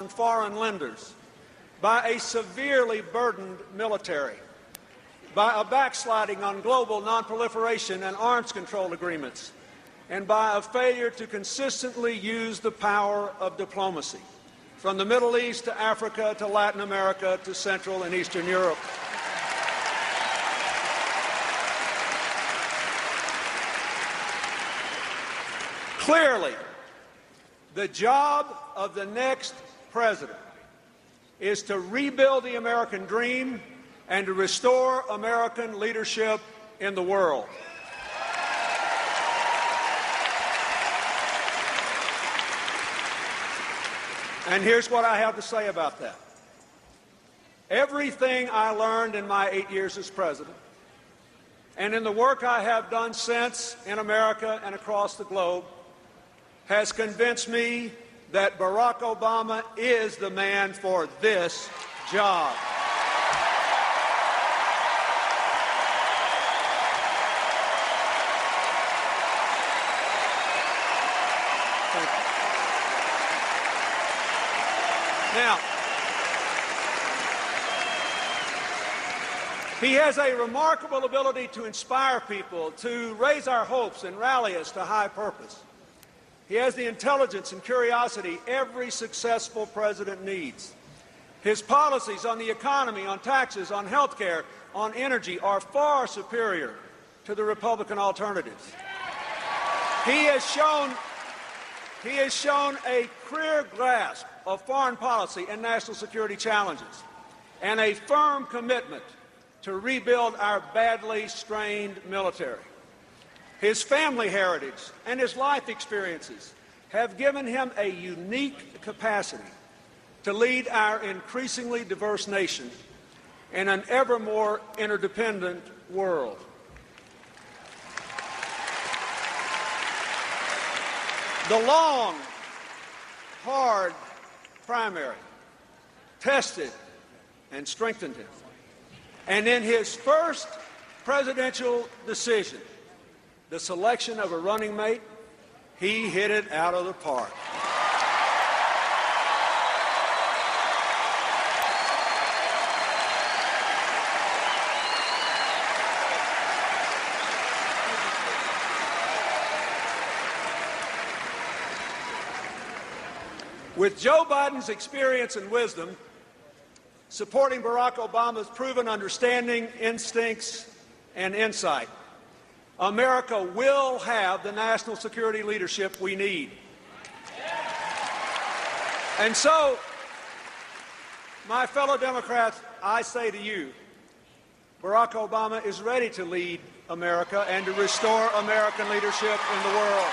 foreign lenders, by a severely burdened military, by a backsliding on global nonproliferation and arms control agreements, and by a failure to consistently use the power of diplomacy, from the Middle East to Africa to Latin America to Central and Eastern Europe. Clearly, the job of the next president is to rebuild the American dream and to restore American leadership in the world. And here's what I have to say about that. Everything I learned in my 8 years as president, and in the work I have done since in America and across the globe, has convinced me that Barack Obama is the man for this job. Thank you. Now, he has a remarkable ability to inspire people, to raise our hopes and rally us to high purpose. He has the intelligence and curiosity every successful president needs. His policies on the economy, on taxes, on health care, on energy are far superior to the Republican alternatives. He has shown a clear grasp of foreign policy and national security challenges, and a firm commitment to rebuild our badly strained military. His family heritage and his life experiences have given him a unique capacity to lead our increasingly diverse nation in an ever more interdependent world. The long, hard primary tested and strengthened him. And in his first presidential decision, the selection of a running mate, he hit it out of the park. With Joe Biden's experience and wisdom, supporting Barack Obama's proven understanding, instincts, and insight, America will have the national security leadership we need. And so, my fellow Democrats, I say to you, Barack Obama is ready to lead America and to restore American leadership in the world.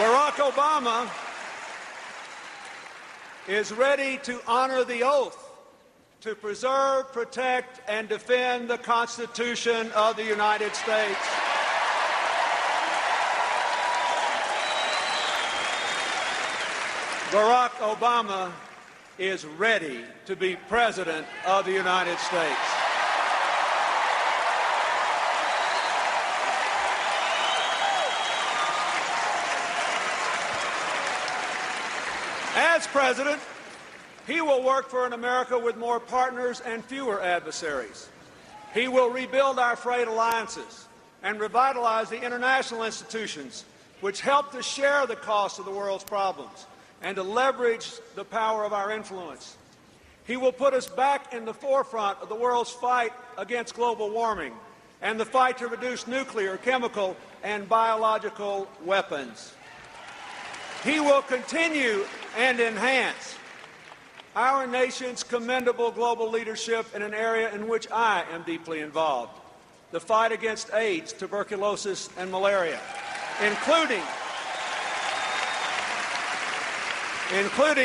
Barack Obama is ready to honor the oath to preserve, protect, and defend the Constitution of the United States. Barack Obama is ready to be President of the United States. As president, he will work for an America with more partners and fewer adversaries. He will rebuild our frayed alliances and revitalize the international institutions which help to share the cost of the world's problems and to leverage the power of our influence. He will put us back in the forefront of the world's fight against global warming and the fight to reduce nuclear, chemical, and biological weapons. He will continue and enhance our nation's commendable global leadership in an area in which I am deeply involved, the fight against AIDS, tuberculosis, and malaria, including,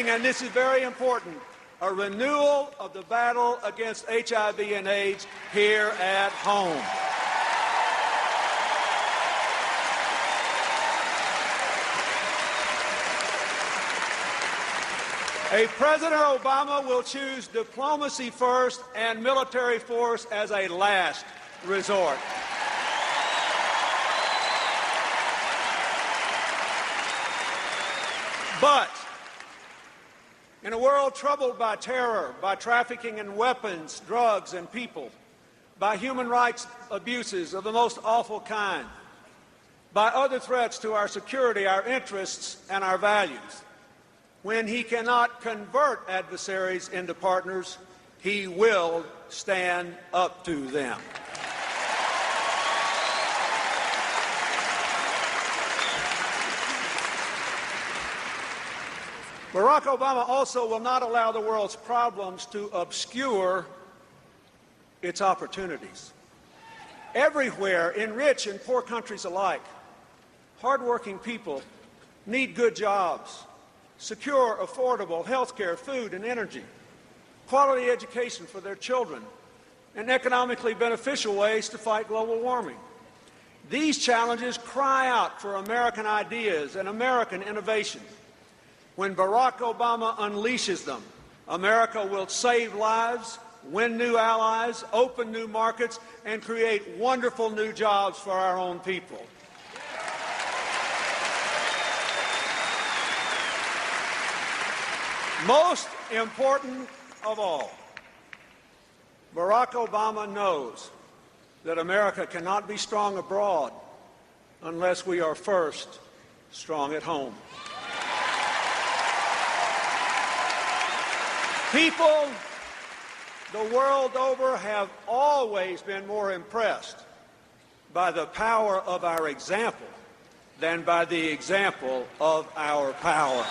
and this is very important, a renewal of the battle against HIV and AIDS here at home. President Obama will choose diplomacy first and military force as a last resort. But in a world troubled by terror, by trafficking in weapons, drugs, and people, by human rights abuses of the most awful kind, by other threats to our security, our interests, and our values, when he cannot convert adversaries into partners, he will stand up to them. Barack Obama also will not allow the world's problems to obscure its opportunities. Everywhere, in rich and poor countries alike, hardworking people need good jobs, secure, affordable health care, food and energy, quality education for their children, and economically beneficial ways to fight global warming. These challenges cry out for American ideas and American innovation. When Barack Obama unleashes them, America will save lives, win new allies, open new markets, and create wonderful new jobs for our own people. Most important of all, Barack Obama knows that America cannot be strong abroad unless we are first strong at home. People the world over have always been more impressed by the power of our example than by the example of our power.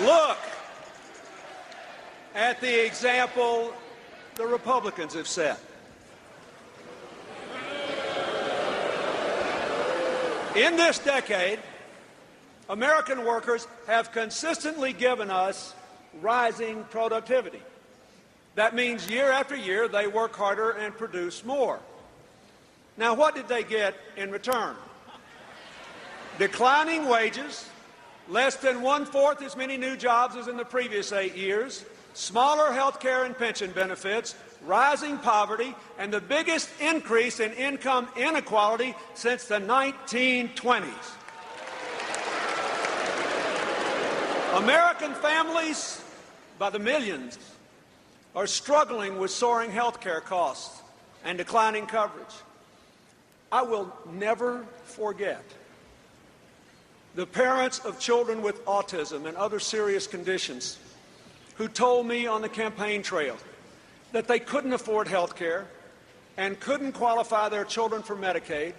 Look at the example the Republicans have set. In this decade, American workers have consistently given us rising productivity. That means year after year they work harder and produce more. Now, what did they get in return? Declining wages, less than 1/4 as many new jobs as in the previous 8 years, smaller health care and pension benefits, rising poverty, and the biggest increase in income inequality since the 1920s. American families, by the millions, are struggling with soaring health care costs and declining coverage. I will never forget the parents of children with autism and other serious conditions who told me on the campaign trail that they couldn't afford health care and couldn't qualify their children for Medicaid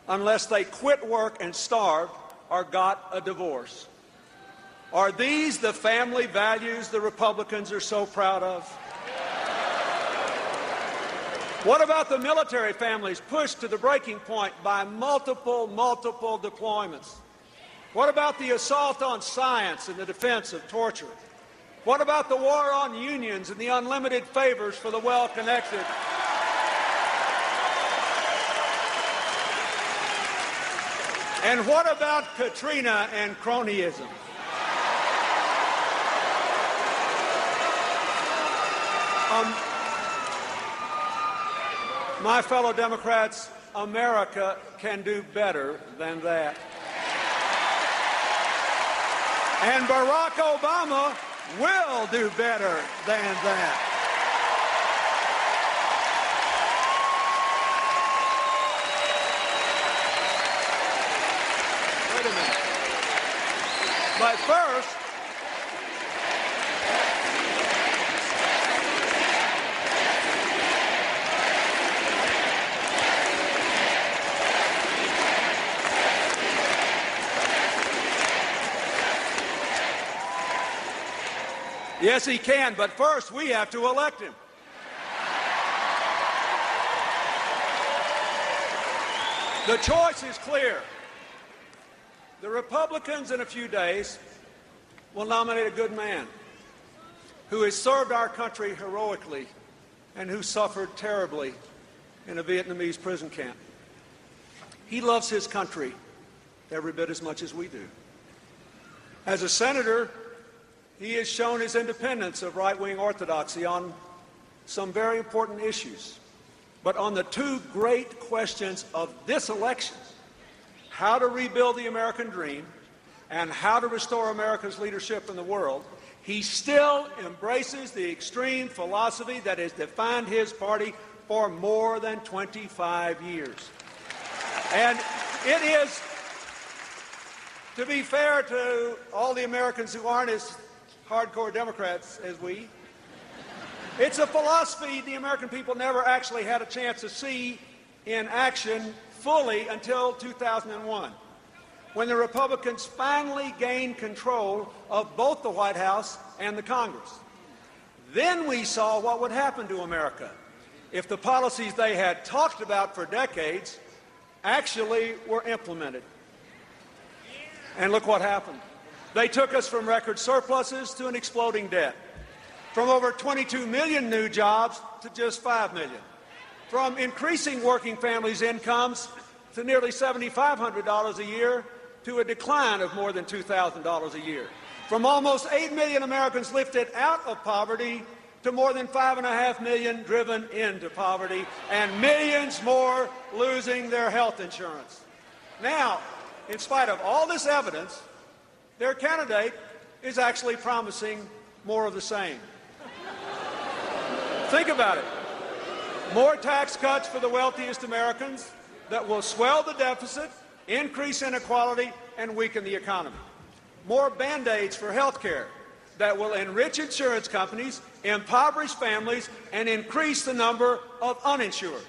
unless they quit work and starved or got a divorce. Are these the family values the Republicans are so proud of? What about the military families pushed to the breaking point by multiple deployments? What about the assault on science and the defense of torture? What about the war on unions and the unlimited favors for the well-connected? And what about Katrina and cronyism? My fellow Democrats, America can do better than that. And Barack Obama will do better than that. Wait a minute. But first, yes, he can, but first we have to elect him. The choice is clear. The Republicans in a few days will nominate a good man who has served our country heroically and who suffered terribly in a Vietnamese prison camp. He loves his country every bit as much as we do. As a senator, he has shown his independence of right-wing orthodoxy on some very important issues. But on the two great questions of this election, how to rebuild the American dream and how to restore America's leadership in the world, he still embraces the extreme philosophy that has defined his party for more than 25 years. And it is, to be fair to all the Americans who aren't as hardcore Democrats as we, it's a philosophy the American people never actually had a chance to see in action fully until 2001, when the Republicans finally gained control of both the White House and the Congress. Then we saw what would happen to America if the policies they had talked about for decades actually were implemented. And look what happened. They took us from record surpluses to an exploding debt, from over 22 million new jobs to just 5 million, from increasing working families' incomes to nearly $7,500 a year to a decline of more than $2,000 a year, from almost 8 million Americans lifted out of poverty to more than 5.5 million driven into poverty, and millions more losing their health insurance. Now, in spite of all this evidence, their candidate is actually promising more of the same. Think about it. More tax cuts for the wealthiest Americans that will swell the deficit, increase inequality, and weaken the economy. More Band-Aids for health care that will enrich insurance companies, impoverish families, and increase the number of uninsured.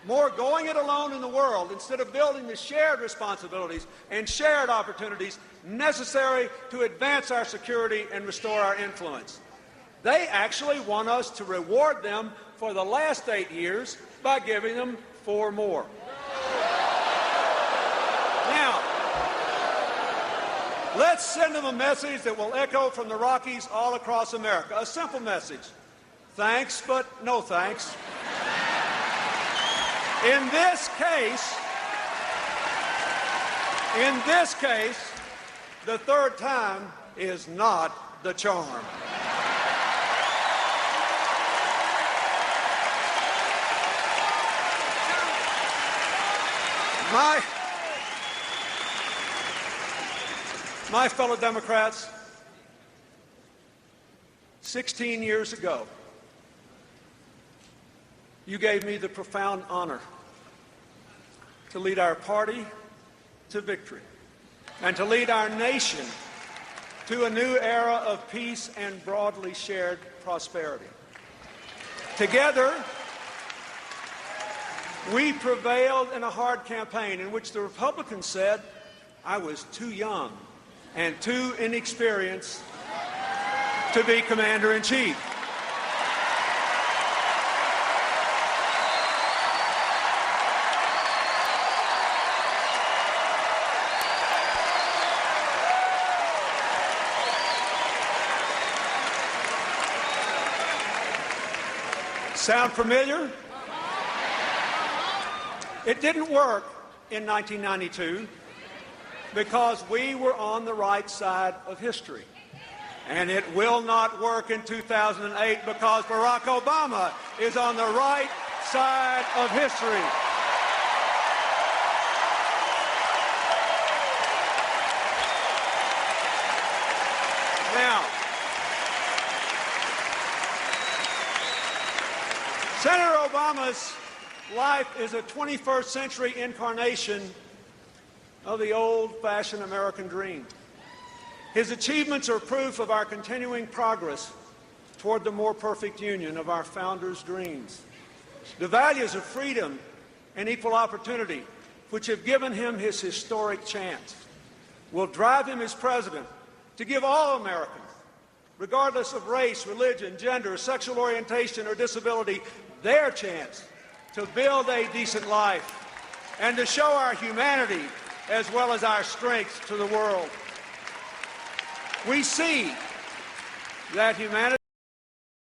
More going it alone in the world instead of building the shared responsibilities and shared opportunities necessary to advance our security and restore our influence. They actually want us to reward them for the last 8 years by giving them 4 more. Now, let's send them a message that will echo from the Rockies all across America. A simple message. Thanks, but no thanks. In this case, the third time is not the charm. My fellow Democrats, 16 years ago, you gave me the profound honor to lead our party to victory and to lead our nation to a new era of peace and broadly shared prosperity. Together, we prevailed in a hard campaign in which the Republicans said I was too young and too inexperienced to be commander-in-chief. Sound familiar? It didn't work in 1992 because we were on the right side of history. And it will not work in 2008 because Barack Obama is on the right side of history. Now, Senator Obama's life is a 21st century incarnation of the old-fashioned American dream. His achievements are proof of our continuing progress toward the more perfect union of our founders' dreams. The values of freedom and equal opportunity, which have given him his historic chance, will drive him as president to give all Americans, regardless of race, religion, gender, sexual orientation, or disability, their chance to build a decent life and to show our humanity as well as our strength to the world. We see that humanity